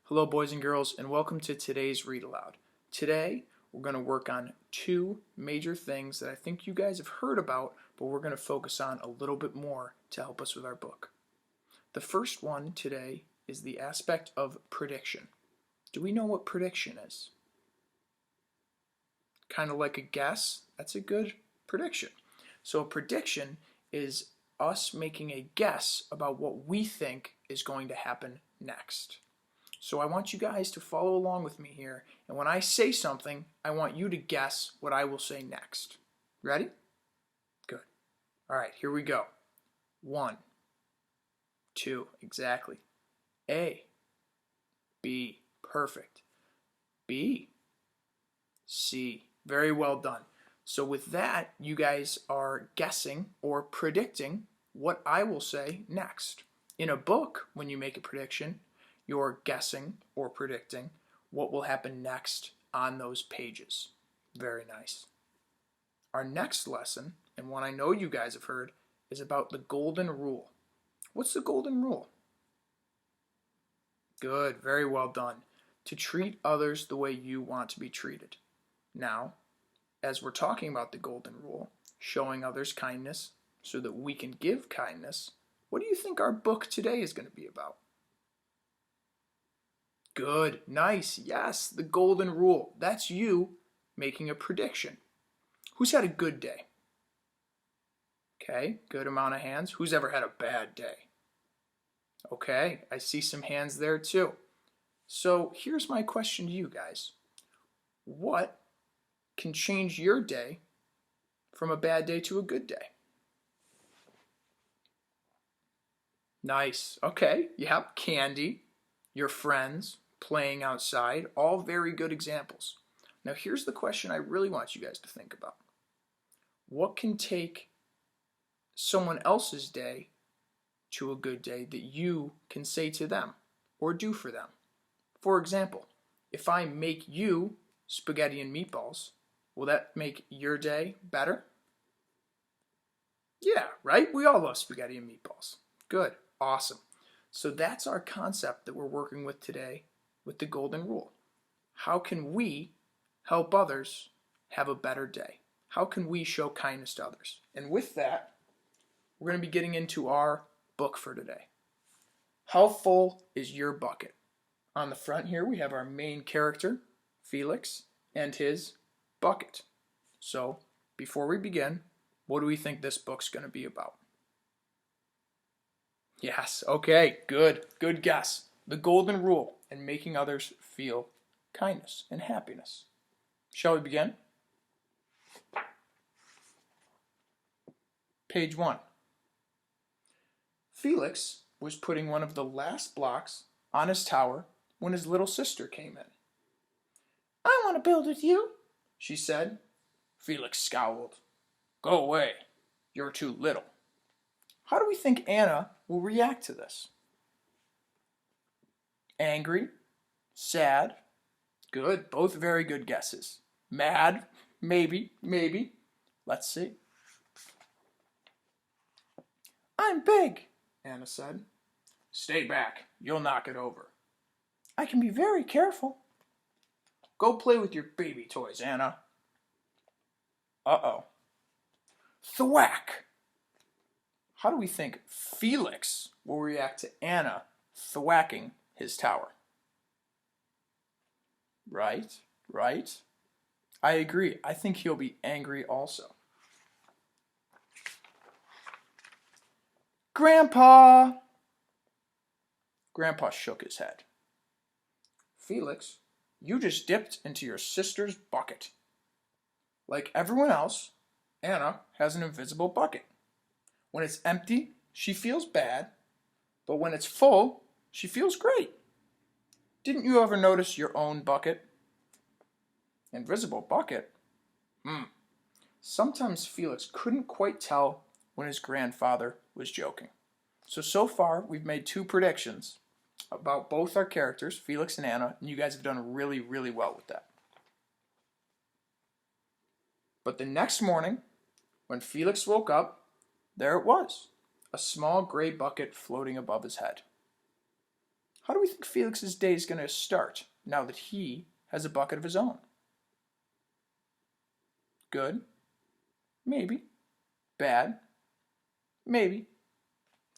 Hello boys and girls, and welcome to today's Read Aloud. Today we're going to work on two major things that I think you guys have heard about, but we're going to focus on a little bit more to help us with our book. The first one today is the aspect of prediction. Do we know what prediction is? Kind of like a guess? That's a good prediction. So a prediction is us making a guess about what we think is going to happen next. So I want you guys to follow along with me here, and when I say something, I want you to guess what I will say next. Ready? Good. All right, here we go. 1, 2, exactly. A, B, perfect. B, C, very well done. So with that, you guys are guessing or predicting what I will say next. In a book, when you make a prediction, you're guessing or predicting what will happen next on those pages. Very nice. Our next lesson, and one I know you guys have heard, is about the golden rule. What's the golden rule? Good, very well done. To treat others the way you want to be treated. Now, as we're talking about the golden rule, showing others kindness so that we can give kindness, what do you think our book today is going to be about? Good, nice, yes, the golden rule. That's you making a prediction. Who's had a good day? Okay, good amount of hands. Who's ever had a bad day? Okay, I see some hands there too. So here's my question to you guys. What can change your day from a bad day to a good day? Nice, okay, yep, candy, your friends, playing outside, all very good examples. Now here's the question I really want you guys to think about. What can take someone else's day to a good day that you can say to them or do for them? For example, if I make you spaghetti and meatballs, will that make your day better? Yeah, right? We all love spaghetti and meatballs. Good, awesome. So that's our concept that we're working with today with the golden rule. How can we help others have a better day? How can we show kindness to others? And with that, we're going to be getting into our book for today. How full is your bucket? On the front here, we have our main character, Felix, and his bucket. So, before we begin, what do we think this book's going to be about? Yes, okay, good guess. The golden rule and making others feel kindness and happiness. Shall we begin? Page 1. Felix was putting one of the last blocks on his tower when his little sister came in. I want to build with you, she said. Felix scowled. Go away, you're too little. How do we think Anna will react to this? Angry? Sad? Good, both very good guesses. Mad? Maybe. Let's see. I'm big, Anna said. Stay back, you'll knock it over. I can be very careful. Go play with your baby toys, Anna. Uh-oh. Thwack! How do we think Felix will react to Anna thwacking his tower? Right. I agree. I think he'll be angry also. Grandpa! Grandpa shook his head. Felix, you just dipped into your sister's bucket. Like everyone else, Anna has an invisible bucket. When it's empty, she feels bad, but when it's full, she feels great. Didn't you ever notice your own bucket? Invisible bucket? Sometimes Felix couldn't quite tell when his grandfather was joking. So far, we've made two predictions about both our characters, Felix and Anna, and you guys have done really well with that. But the next morning, when Felix woke up, there it was, a small gray bucket floating above his head. How do we think Felix's day is going to start now that he has a bucket of his own? Good. Maybe. Bad. Maybe.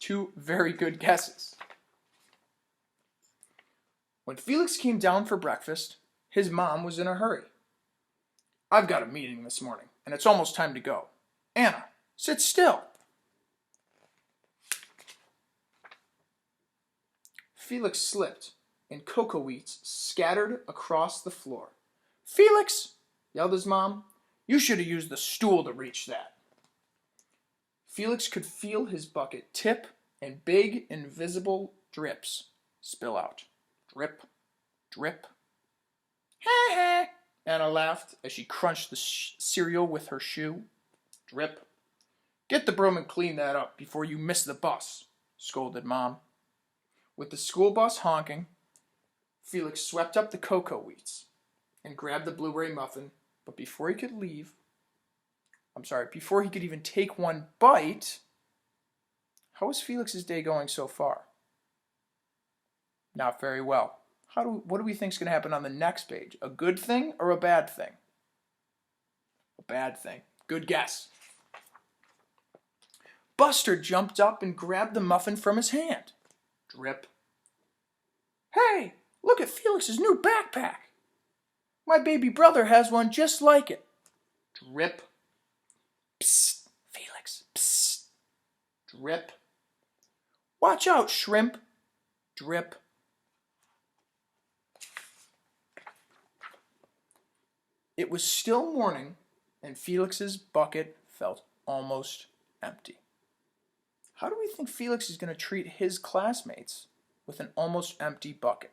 Two very good guesses. When Felix came down for breakfast, his mom was in a hurry. I've got a meeting this morning, and it's almost time to go. Anna, sit still. Felix slipped, and cocoa wheats scattered across the floor. Felix, yelled his mom, you should have used the stool to reach that. Felix could feel his bucket tip and big, invisible drips spill out. Drip, drip. Heh heh, Anna laughed as she crunched the cereal with her shoe. Drip. Get the broom and clean that up before you miss the bus, scolded Mom. With the school bus honking, Felix swept up the cocoa wheats and grabbed the blueberry muffin, but before he could even take one bite, how is Felix's day going so far? Not very well. What do we think is going to happen on the next page? A good thing or a bad thing? A bad thing. Good guess. Buster jumped up and grabbed the muffin from his hand. Drip. Hey, look at Felix's new backpack. My baby brother has one just like it. Drip. Psst, Felix, psst. Drip. Watch out, Shrimp. Drip. It was still morning, and Felix's bucket felt almost empty. How do we think Felix is going to treat his classmates with an almost empty bucket?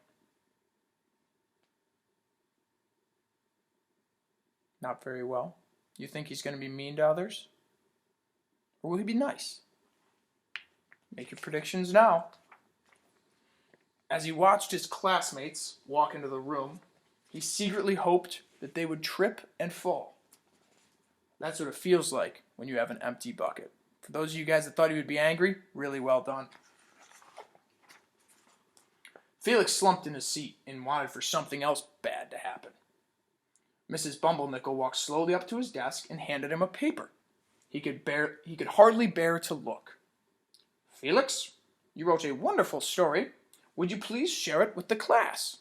Not very well. You think he's going to be mean to others? Or will he be nice? Make your predictions now. As he watched his classmates walk into the room, he secretly hoped that they would trip and fall. That's what it feels like when you have an empty bucket. For those of you guys that thought he would be angry, really well done. Felix slumped in his seat and wanted for something else bad to happen. Mrs. Bumblenickel walked slowly up to his desk and handed him a paper. He could hardly bear to look. Felix, you wrote a wonderful story. Would you please share it with the class?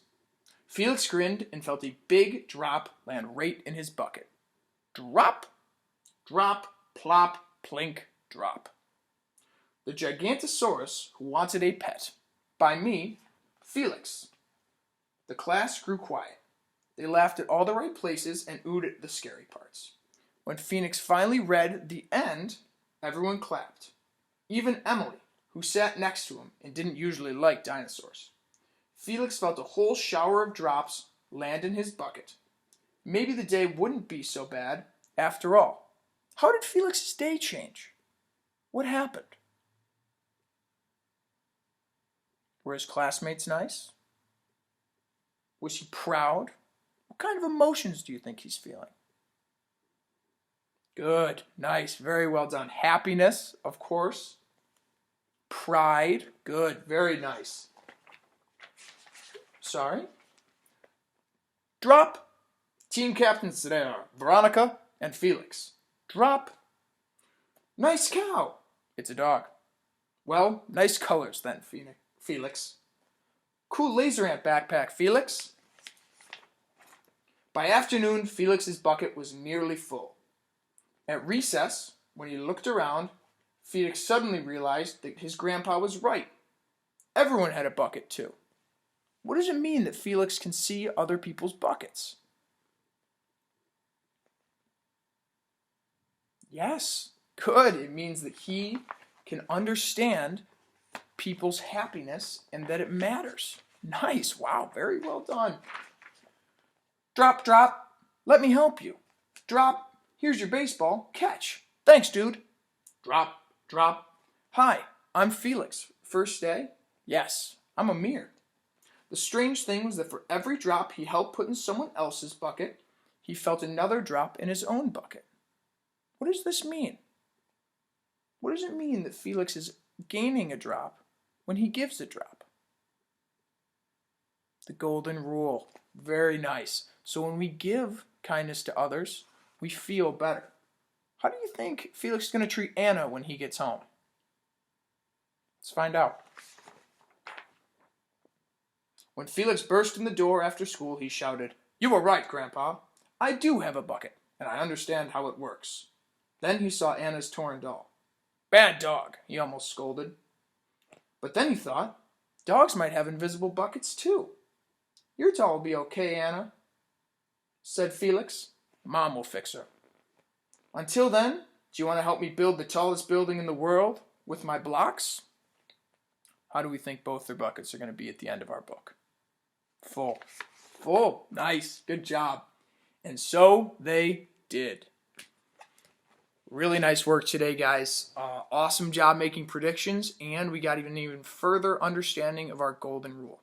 Felix grinned and felt a big drop land right in his bucket. Drop, drop, plop, plink, drop. The Gigantosaurus Who Wanted a Pet. By me, Felix. The class grew quiet. They laughed at all the right places and oohed at the scary parts. When Phoenix finally read the end, everyone clapped. Even Emily, who sat next to him and didn't usually like dinosaurs. Felix felt a whole shower of drops land in his bucket. Maybe the day wouldn't be so bad after all. How did Felix's day change? What happened? Were his classmates nice? Was he proud? What kind of emotions do you think he's feeling? Good, nice, very well done. Happiness, of course. Pride, good, very nice. Sorry. Drop. Team captains today are Veronica and Felix. Drop. Nice cow. It's a dog. Well, nice colors then, Felix. Cool laser ant backpack, Felix. By afternoon, Felix's bucket was nearly full. At recess, when he looked around, Felix suddenly realized that his grandpa was right. Everyone had a bucket too. What does it mean that Felix can see other people's buckets? Yes, good. It means that he can understand people's happiness and that it matters. Nice. Wow, very well done. Drop, drop. Let me help you. Drop. Here's your baseball. Catch. Thanks, dude. Drop, drop. Hi, I'm Felix. First day? Yes, I'm Amir. The strange thing was that for every drop he helped put in someone else's bucket, he felt another drop in his own bucket. What does this mean? What does it mean that Felix is gaining a drop when he gives a drop? The golden rule. Very nice. So when we give kindness to others, we feel better. How do you think Felix is going to treat Anna when he gets home? Let's find out. When Felix burst in the door after school, he shouted, "You were right, Grandpa. I do have a bucket, and I understand how it works." Then he saw Anna's torn doll. "Bad dog," he almost scolded. But then he thought, dogs might have invisible buckets too. "Your doll will be okay, Anna," said Felix. "Mom will fix her. Until then, do you want to help me build the tallest building in the world with my blocks?" How do we think both their buckets are going to be at the end of our book? Full. Full. Nice. Good job. And so they did. Really nice work today, guys. Awesome job making predictions, and we got an even further understanding of our golden rule.